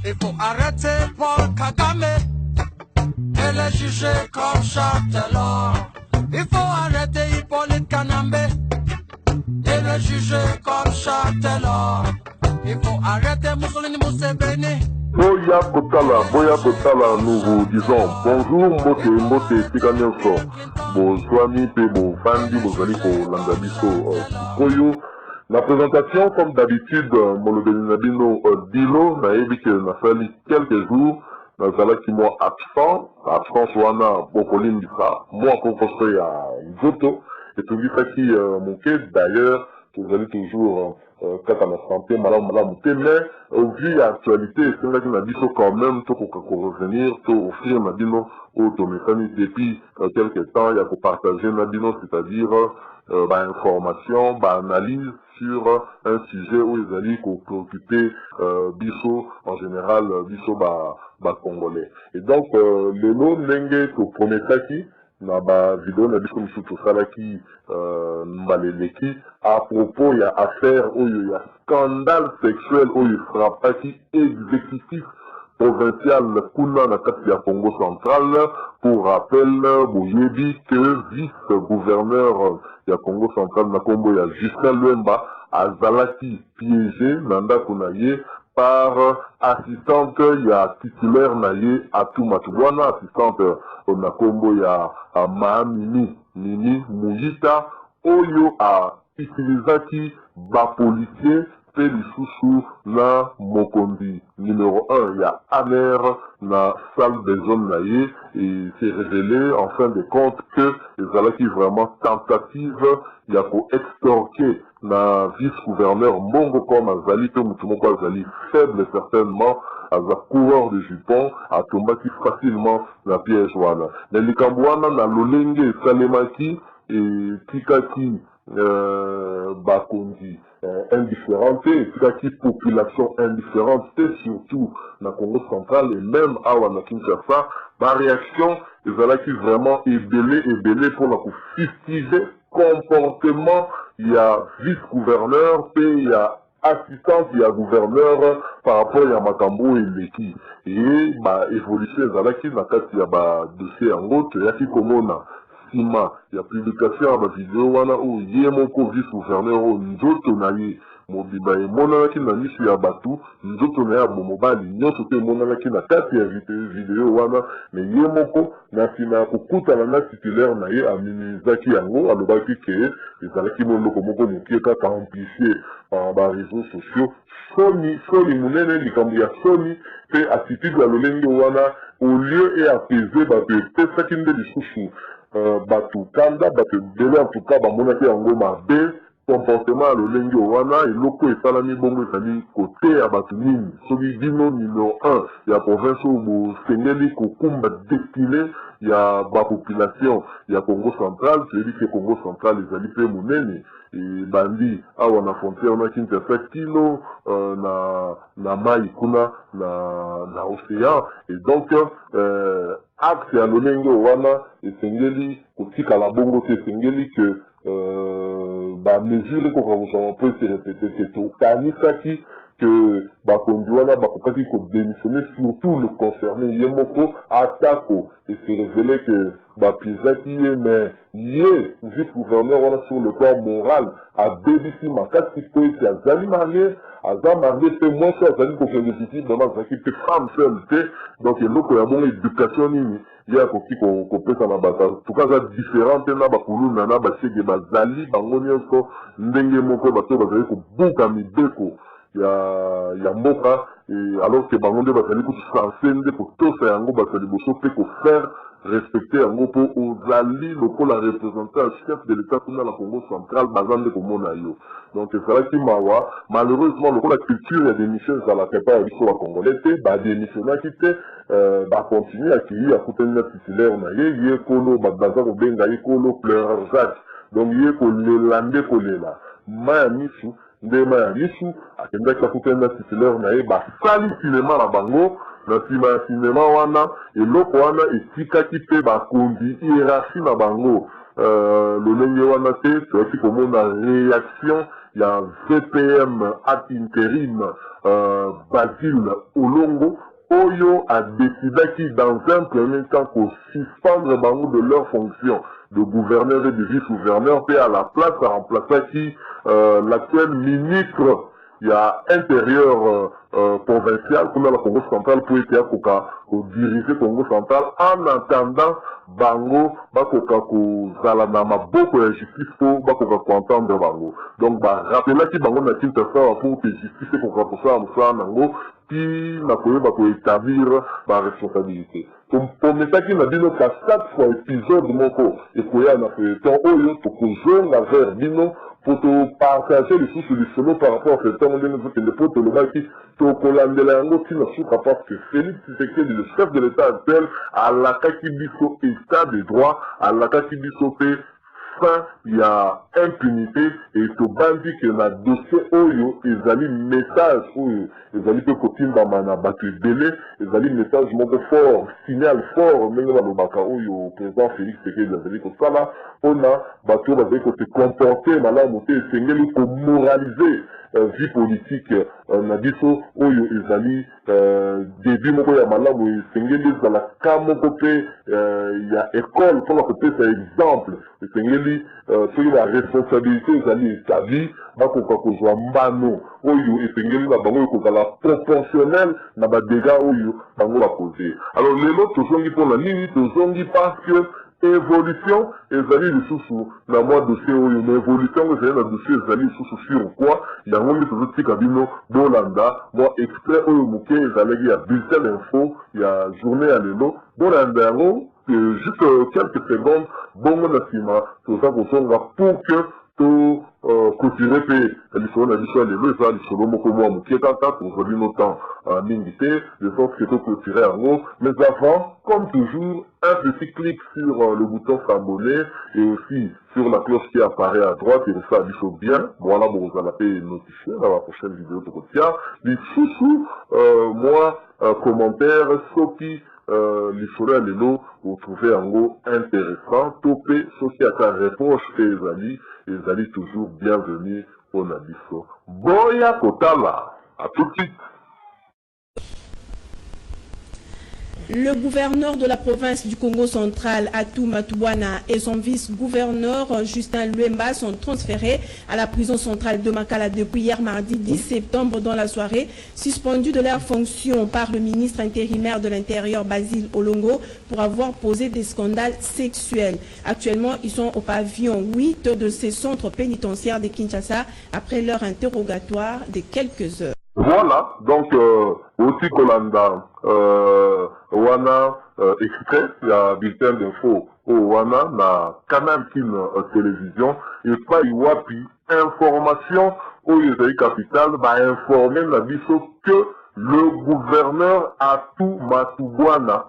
Il faut arrêter Paul Kagame et le juger comme Châtelor. Il faut arrêter Hippolyte Kanambe et le juger comme Châtelor. Il faut arrêter Mussolini Museveni. Boya Kotala, nous vous disons bonjour, Mbote, Tika Nyonso, Bozwami, Pebo, Fandi, Bozali, Langabiso, Koyo. La présentation, comme d'habitude, Molobeli Nabino, Dilo, Naebi, que n'a fallu quelques jours, Nazala qui moi absent, Soana, Bokolim, moi, qu'on construit à Zoto, et tout ça qui manquait, d'ailleurs, vous allez toujours, quand on a santé, madame, mais au vu de l'actualité, c'est vrai qu'on a dit quand même, tout pour revenir, tout offrir, on a dit non, automécanique, depuis quelques temps, il y a pour partager, on a dit non, c'est-à-dire, information, analyse sur un sujet où ils allaient préoccuper, Bisso, en général, Bisso, Congolais. Et donc, le lot, Nenge, au premier kaki, na ba vidéo na biso mususu salaki maleleki à propos il y a affaire où il y a scandale sexuel où il frappaki exécutif provincial kuna na kati ya Congo central. Pour rappel, boyebi que vice-gouverneur ya Congo central na Congo ya Justin Luemba azalaki piégé nanda kunaye par assistante ya titulaire naye Atou Matubwana, assistante na Kombo ya Maamini Nini Muyita, oyo a utilisaki ba policier pe lisusu na Mokondi numéro 1 ya Amer na salle des hommes naye, et c'est révélé en fin de compte que ezalaki vraiment tentative ya ko extorquer na vice-gouverneur Mbongo comme azali pe mutumoko azali faible certainement, aza coureur de jupon, atombaki facilement na piège wana. Na likambo wana na lolenge salemaki et tikaki bakondi indifférente, tikaki population indifférente, et surtout na Congo central et même awa na Kinshasa, ba réaction ezalaki vraiment ébélé pour la fustiger comportement, il y a vice-gouverneur, puis il y a assistante, il y a gouverneur par rapport à Makambo et Leki. Et évolution ezalaki na kati ya dossier en route, yaki komona sima ya publication ya vidéo wana où ye moko vice-gouverneur o nzoto na ye mobiba emonanaki na miso ya batu, nzoto na ye bomobali nyonso te emonanaki na kati ya vidéo wana, mais ye moko na nsima ya kokutana na titulaire na ye aminizaki yango, alobaki ke ezalaki moloko moko mokie kaka amplifié par baréseaux sociaux. Soni munene likambo ya soni pe attitude ya lolenge wana au lieu et apaiser bato epesaki nde lisusu bato kanda bato ebele en tout cas bamonaki yango mabe comportement ya lolenge wana eloko esalami bongo ezali kote ya bato nini soki bino numéro 1 ya province oyo bosengeli kokumba destine ya bapopulation ya Congo central, toyebi ke Congo central ezali mpe monene bandi awa na frontière na Kinshasa kilo na mai kuna na océan, et donc axe ya lolenge wana esengeli kotikala bongo te, esengeli ke mesure koka kozala mpo ese répété te tokanisaki que bakondi wana bakokaki kodémissionner surtout le concerné ye moko atako, et c'est révélé que bapiezaki ye, mais ye vice-gouverneur wana sur le plan moral abebisi makasi po ete azali marié, aza marié pe mwasi azali kokende visiblement azalaki pe femme seule te, donc eloko ya bongo éducation nini ye akoki kopesa na bato, en tout cas aza différent te na bakuluna na bashege bazali bango nyonso ndenge moko bato bazali kobuka mibeko ya mboka, alors que bango nde bazali kosanse nde kotosa yango bato ya liboso pe kofaire respecter yango po ozali lokola représentant chef de l'état kuna na Congo central baza nde komona yo. Donc ezalaki mawa, malheureusement lokola culture ya démission ezalaka epai ya biso bakongolais te, badémissionnaki te, bakontinue akii akutani na titulaire na ye kolo baza kobenga ye kolo pleureur Jacques, donc ye kolela nde kolela maya misu nde maya misu akendaki akutani na titulaire na ye basali sinema na bango, na nsima ya sinema wana eloko wana etikaki mpe bakondi hiérarchie na bango lolenge wana te toyaki komona réaction il y a VPM ad intérim Basile Olongo, Oyo a décidé qui dans un premier temps qu'on suspendre bango de leur fonction de gouverneur et de vice-gouverneur, puis à la place à remplacer qui l'actuel ministre il y a intérieur provincial comme la Congo central pour être pour diriger Congo central en attendant bango bakoka ko zalana maboko ya justice pour bakoka ko entendre bango donc rappeler ki bango na kinta ça pour que justice ko ko ça mosala nango qui na koyeba ko établir ba responsabilité pour metaki na bino ka 4 fois épisode moko ekoya na feuilleton oyo to kozonga vers bino pour te partager les sources du solo par rapport à ce temps où nous pour te le voir qui to kolandela yango qui ne souffre pas parce que Félix Tshisekedi, le chef de l'État actuel, à la Kakibiso état de droit, à la Kakibiso fin, il y a impunité et to bandi que na dossier oyo ezali message oyo ezali pe kotimba mana batu belé ezali message moko fort signal fort menga ba lobaka oyo président Félix Tshisekedi ezali ko sala ona batu bazali ko se comporter malamu te esengeli ko moraliser vie politique na biso oyo ezali début moko ya malamu esengeli ezala ka moko pe ya école mpona kopesa exemple esengeli soki la responsabilité ezali établie bakoka kozwa mbano oyo esengeli na bango ekozala proportionnel na badega oyo bango bakoze alors lelo tozongi mpona nini tozongi parce que évolution ezali lisusu na mwa dossier oyo na évolution ezali na dossier ezali lisusu sur quoi yango nde tozotika bino bolanda mwa extrait oyo moke ezalaki ya bulletin d'info ya journée ya lelo bolanda yango juste quelques secondes bongo na nsima toza kozonga pour que to clôturer pe lisolo na biso ya lelo eza lisolo moko mwa moke kaka tozali no temps mingi te de sorte que to clôturer yango mais avant comme toujours un petit clic sur le bouton s'abonner et aussi sur la cloche qui apparaît à droite et ça biso bien voilà bon vous allez notifier dans la prochaine vidéo de Kotia les sous moi commentaire soki lisolo ya lelo vous trouvez en gros intéressant topé soki aka reproche et ezali toujours bienvenue au Nabiso. Boya Kotala, à tout de suite. Le gouverneur de la province du Congo central, Atou Matouana, et son vice-gouverneur, Justin Luemba, sont transférés à la prison centrale de Makala depuis hier mardi 10 septembre dans la soirée, suspendus de leurs fonctions par le ministre intérimaire de l'Intérieur, Basile Olongo, pour avoir posé des scandales sexuels. Actuellement, ils sont au pavillon 8 de ces centres pénitentiaires de Kinshasa après leur interrogatoire de quelques heures. Voilà, donc aussi Kolanda Wana extrait, il y a bulletin d'info au Wana, na Canal Kin télévision, et pas Iwapi, information au Yézaï Capital, va informer la biso que le gouverneur Atou Matouana,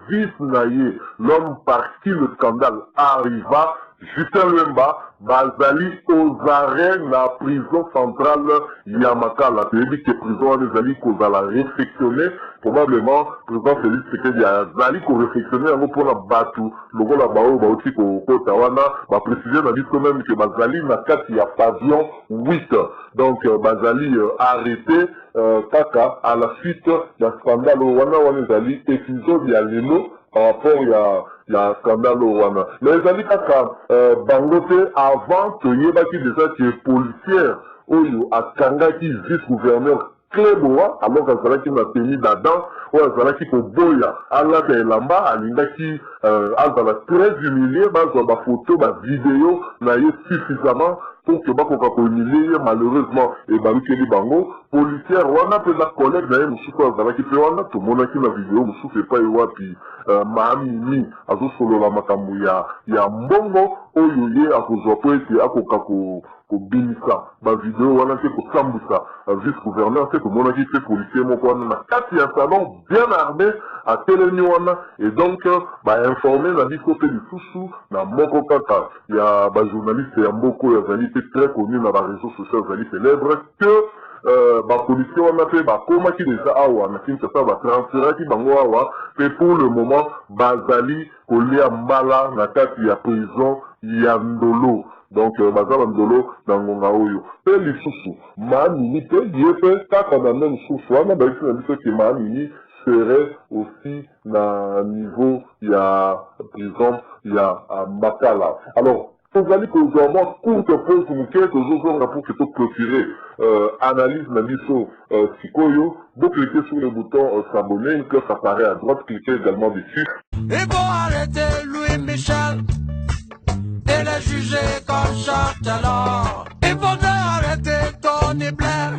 vice naïe, l'homme par qui le scandale arriva, Justin Luemba, Bazali aux arrêts la prison centrale Yamakala. C'est-à-dire que prison Bazali qu'on a réflexionné, probablement, président Félix Tshisekedi a Zali qu'on réflexionné pour la Batu, le gars là-bas, aussi qu'on Tawana, va préciser, on dit quand même que Bazali n'a qu'à il y a pavillon 8. Donc, Bazali arrêté, Kaka, à la suite, il y a scandale au Wana Zali, épisode, il y a l'élo, par rapport, il y a scandale au Wana. Mais les amis, Bangote, avant que Yebaki déjà qui est policière, Oyo, à Kangaki, vice-gouverneur, Cléboa, alors qu'Azalaki m'a tenu là-dedans, ou Azalaki pour Boya, Allah de Lamba, Alingaki, Azala très humilié, ma photo, ma vidéo, n'a eu suffisamment pour que Bako humilié, malheureusement, et Balukeli Bango, policière, on a fait la collègue, d'ailleurs, Moussouko Azalaki, puis on a tout le monde qui la vidéo, Moussouko fait pas Ewa, puis Mahami, Azo Solo la Makamu, il y a Mbongo, Oyoye, Akozopo, et Akokako, Binisa, ma vidéo, on a fait pour Samboussa, vice-gouverneur, c'est que mon avis fait policier, mon coin, on a 4 salon bien armé à Télénuana, et donc, informer la vie côté du Soussou, na Moko Kaka, il y a, journaliste, et Mboko, il y a très connu dans la réseau social, il y a célèbre, que, policier, on a fait, comment qui déjà, awa, na Kinshasa, transférer qui bango awa, mais pour le moment, Bazali, Kolia Mbala, na 4 il y a prison, Yandolo. donc baza bandolo na ngonga oyo pe lisusu maamini te ye pe kaka na même susu wana bayisi na biso ke maamini serait aussi na niveau ya prison ya Makala. Alors vous allez que vous avez courte pause pour clôturer analyse na biso Sikoyo. Vous cliquez sur le bouton s'abonner, une cloche apparaît à droite, cliquez également dessus. Il faut arrêter Louis Michel et le juger comme Châtelard. Il faudrait arrêter Tony Blair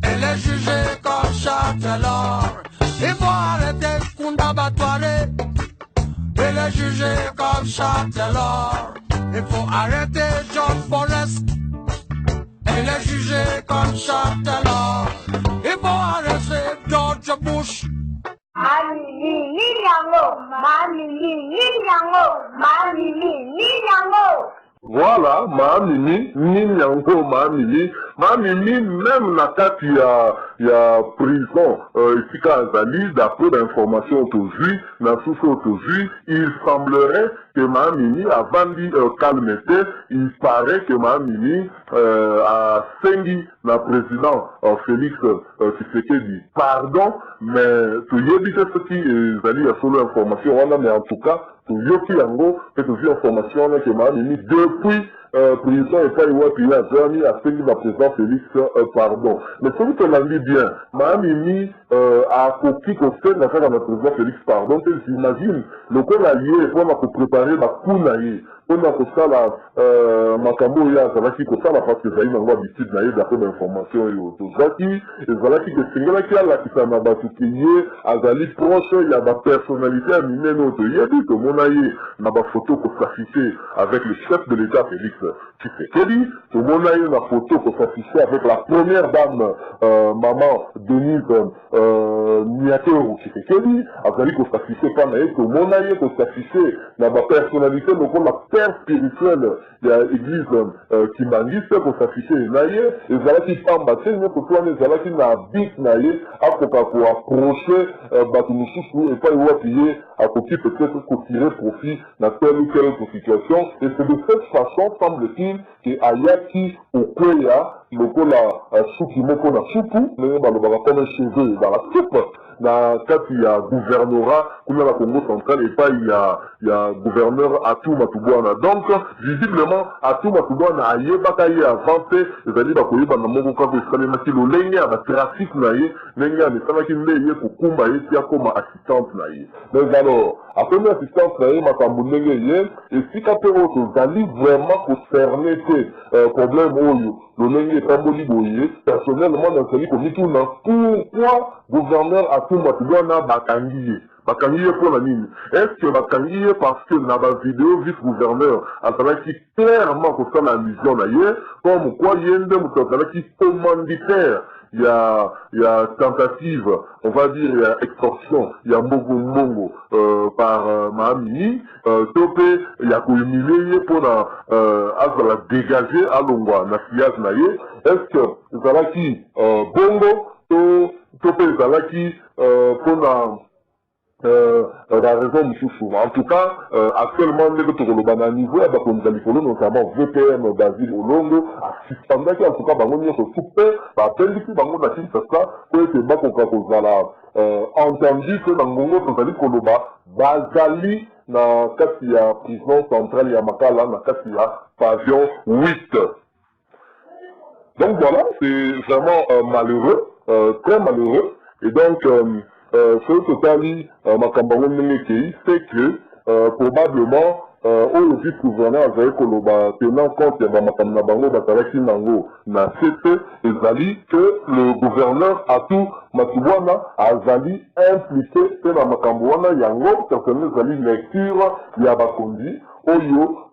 et le juger comme Châtelard. Il faut arrêter Kunda Batouare et le juger comme Châtelard. Il faut arrêter John Forrest et le juger comme Châtelard. Il faut arrêter George Bush. Voilà, Maamini, Ninyango, Maamini, même la carte, il y a prison, ici à Azali, d'après l'information aujourd'hui, il semblerait que Maamini, avant de calmer, il paraît que Maamini a sengi le président Félix Tshisekedi. Pardon, mais tu y es ce qui est allé à solo information, mais en tout cas, Yoki Yango, fait aussi information que Maamini, depuis prison et pas il a jamais à celui de président Félix, pardon. Mais celui qu'on a dit bien, Maamini a copié qu'on fait l'affaire à notre président Félix, pardon, j'imagine, le qu'on a lié, pour nous préparer la counaïe, pour nous faire la Makambo, ya, ça va qui comme ça, parce que ça y est, habitude naïe d'après l'information et autres. Et voilà qui est singulier, qui a la qui s'en a battu, qui est, Azali proche, il y a ma personnalité à miner notre, il y a dit que mon aïe, n'a pas photo pour s'afficher avec le chef de l'État Félix Tshisekedi, tout le monde a eu une photo pour s'afficher avec la première dame, maman Denise Niateru Tshisekedi, Azali pour s'afficher pas naïe, tout le monde a eu pour s'afficher dans ma personnalité, donc on la père spirituelle de l'église qui maniste pour s'afficher naïe, et voilà qui parle, mais pour toi, les ala qui n'a bit naïe, à pour approcher, Batounou et pas y appuyer, à côté peut-être pour tirer profit dans telle ou telle autre situation, et c'est de cette façon, semble-t-il, que Ayaki Okoya, le kola souki moko na soupu, mais comme un cheveu dans la soupe, dans quand il y a gouvernorat, comme la Congo central, et pas il y a gouverneur Atou Matouboana. Donc, visiblement, Atou Matouboana a yébataillé à vanter, c'est-à-dire bakoye banamoko kako esalemaki lolenge ya trafic na ye, lenge ya mesalaki ndeye kokumba ye tia koma assistante na ye. Mais alors, après une assistante na ye makambo ndenge ye, et si kapero tozali vraiment concerné te problème oyo, lolenge etamboli boye, personnellement nazali komituna pourquoi gouverneur Atou Matouboana bakangi ye. Bakangiye pour la ligne. Est-ce que Bakangiye parce que dans la vidéo vice-gouverneur a qui clairement que ça l'allusion d'ailleurs, comme quoi il y a une qui commanditaire, il y a tentative, on va dire, il y a extorsion, il y a mbongo par Maamini, topé, il y a humilié pour la dégager à Longwa, na siyaz naye. Est-ce que Zalaki bongo, topé Zalaki pour la raison Moussou. En tout cas, actuellement, les autres à niveau, notamment VPN, David Olongo, pendant en tout cas, Bango se souper, peine du Bango n'a pas ça, que c'est Bako Kakozala, entendu que dans Mongo, Tozali Koloba, Bazali, na Katia, prison centrale, Yamakala, na Katia, pavillon 8. Donc voilà, c'est vraiment malheureux, très malheureux, et donc, ce totali Makambango Nenekei, c'est que probablement au vice-gouverneur Azaï Koloba tenant compte de Makamna Bango Bataraki Nango na CT Ezali que le gouverneur Atou Matouboana Azali impliqué que la Makambouana Yango certaines Ezali lecture Yabakondi Oyo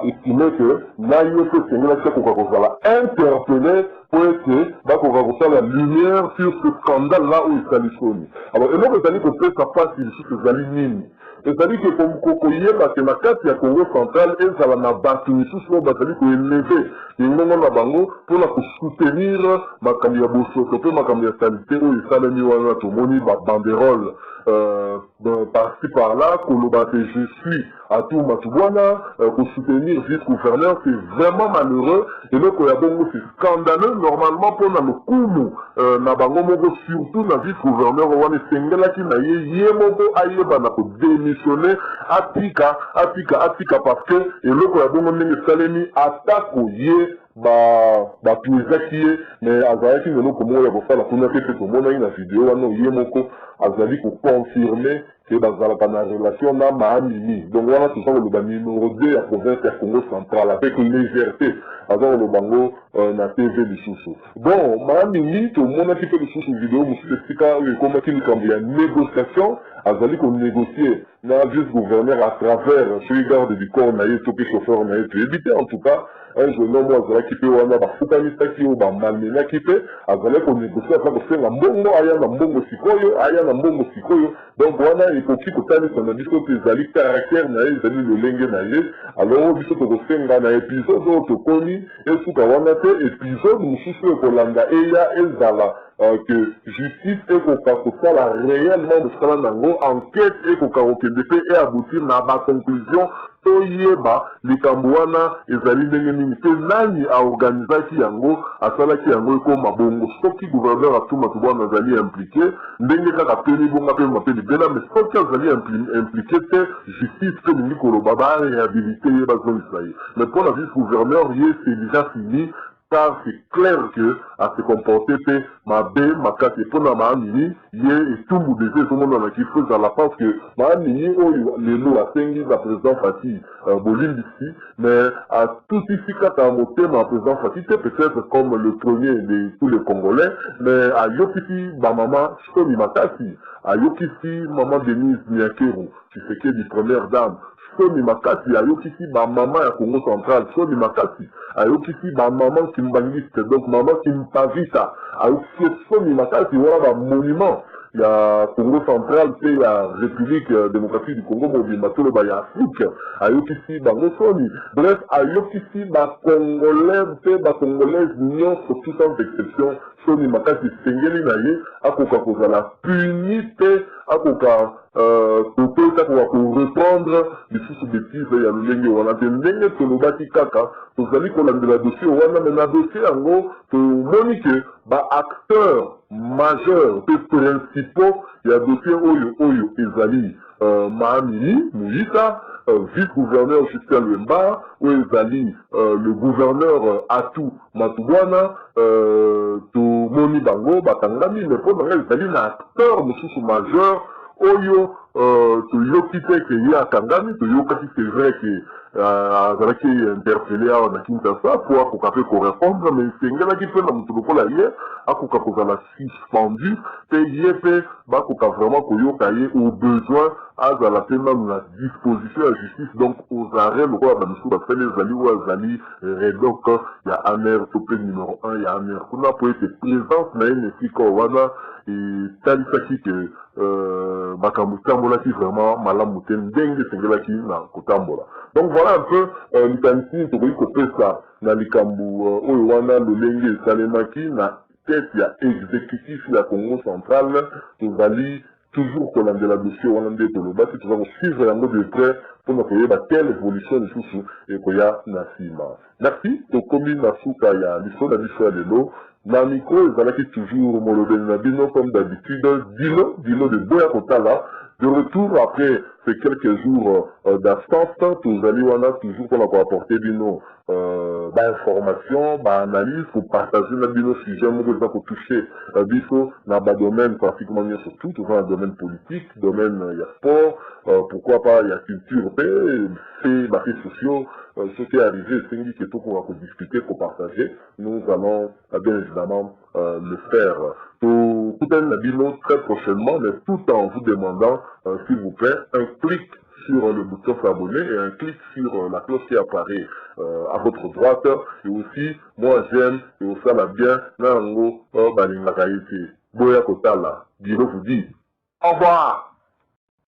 estimé que Nayo Kokakozala interpellé pour être la lumière sur ce scandale-là où il s'allie Sony. Alors, et donc, c'est-à-dire que peut-être ça passe ici, c'est-à-dire Nini. C'est-à-dire que comme Kokoye, parce que la carte, il y a Congo central, et ça va battre une sous c'est-à-dire qu'il est élevé. Et nous, on a bango pour la soutenir, ma cambia bosso, ma cambia sanité, où il s'allie tout le monde, banderole. Par-ci par-là, Koloba, je suis Atou Matubwana, pour soutenir vice-gouverneur, c'est vraiment malheureux. Et donc, c'est scandaleux. Normalement, pour le Koumu, surtout dans vice-gouverneur, on est Sengela qui n'a yémoto ayeba na ko démissionner, apika, parce que, et le Koyabongo Nenge Salemi attaque au yé, mais azalaki lelo komoya kosala kuna pe pe tomona na vidéo wana ye moko azali koconfirme ke bazalaka na relation na maamini donc wana toza koloba numéro 2 ya province ya Congo central avec légèreté aza koloba ngo na TV lisusu bon maamini tomonaki pe lisusu vidéo mosusu esika oyo ekomaki likambo ya négociation azali konégocier na vice-gouverneur à travers celui garde du corps na ye to pe chauffeur na ye toyebi te en tout cas un jeune homme azalaki pe wana bafukanisaki oyo bamamenaki pe azalaki konégocie aza kosenga mbongo aya na mbongo sikoyo donc wana ekoki kotalisa na biso mpe ezali caractère na ye ezali lolenge na ye alors biso tokosenga na épisode oyo tokoni esuka wana te épisode mosusu ekolanda eya ezala que justice ekoka kosala réellement mosala nango enquête ekoka kokende pe e aboutir na baconclusion toyeba likambo wana ezali ndenge nini mpe nani aorganizaki yango asalaki yango ekoma bongo soki gouverneur atuma tubwana azali impliqué ndenge kaka peni bonga mpe mape libela mais soki azali impliqué te justice mpe lingi koloba baréhabilité ye bazongisa ye mais mpo na vice gouverneur ye c'est déjà fini car c'est clair que à se comporter pe mabe makati pona maamini ye etumbu dese ezomona na kifuza la parce que maamini oyo lelo asengi na président Fati bolimbisi mais à tout ici kata motema président Fati c'est peut-être comme le premier de tous les Congolais mais à yokisi ba mama Somi Makasi à yokisi maman Denise Niakeru qui fait que du première dame Somi Makasi ayokisi ba maman ya Congo central Somi Makasi ayokisi ba maman Kimbangiste donc maman Kimpavita ayokisi Somi Makasi wana ba monument ya Congo central pe ya République démocratique du Congo mobimba toloba ya Afrique ayokisi bango Somi bref ayokisi ba Congolais pe ba Congolaises nyonso tout sans exception Somi Makasi sengeli na ye akoka kozala puni pe akoka peut-être pour reprendre les sous-bêtises il y a le lenge wana te ndenge tolobaki kaka tozali kolandela dossier wana mais na dossier yango tomoni ke ba-acteurs majeurs pe principaux ya dossier oyo ezali Maamini Mouyita vice-gouverneur Justin Lwemba oyo ezali le gouverneur Atou Matubwana tomoni bango bakangami mais mpo nanga ezali na acteur mosusu majeur oyo toyoki te ke ye akangami toyokaki c'est vrai ke azalaki interpellé awa na Kinshasa po akoka mpe korépondre mais esengelaki mpe na moto lokola ye akoka kozala suspendu mpe ye mpe bakoka vraiment koyoka ye au besoin azala mpe nanu na disposition ya justice donc aux arrêts lokola bamisu basali ezali oyo azali redoc ya amer to mpe numéro 1 ya amer kuna po ete présence na ye na esika wana etalisaki ke makambo etambolaki vraiment malamu te ndenge esengelaki na kotambola donc voilà un peu likanisi tokoki kopesa na likambo oyo wana lolenge esalemaki na tête ya exécutif ya Congo central tozali toujours kolandela dossier wana nde tolobaki toza kosuivre yango de près mpona koyeba quelle évolution lisusu ekoya na nsima merci tokomi na suka ya liso na biso ya lelo na micro ezalaki toujours molobeli na bino comme d'habitude dilo de Boya Kotala de retour après ces quelques jours d'absence tozali wana toujours mpona koapporter bino bainformation baanalyse kopartage na bino sujet moko eza kotouche biso na badomaine pratiquement nyonso tout toza na domaine politique domaine ya sport pourquoi pas ya culture pe bafaits sociaux ce qui est arrivé esengi ke tokoka kodiscuter kopartager nous allons bien évidemment le faire tokutani na bino très prochainement mais tout en vous demandant s'il vous plaît un clic sur le bouton s'abonner et un clic sur la cloche qui apparaît à votre droite et aussi moi j'aime et au ça la bien nango balingaka ete Boya Kotala Dilo vous dit au revoir.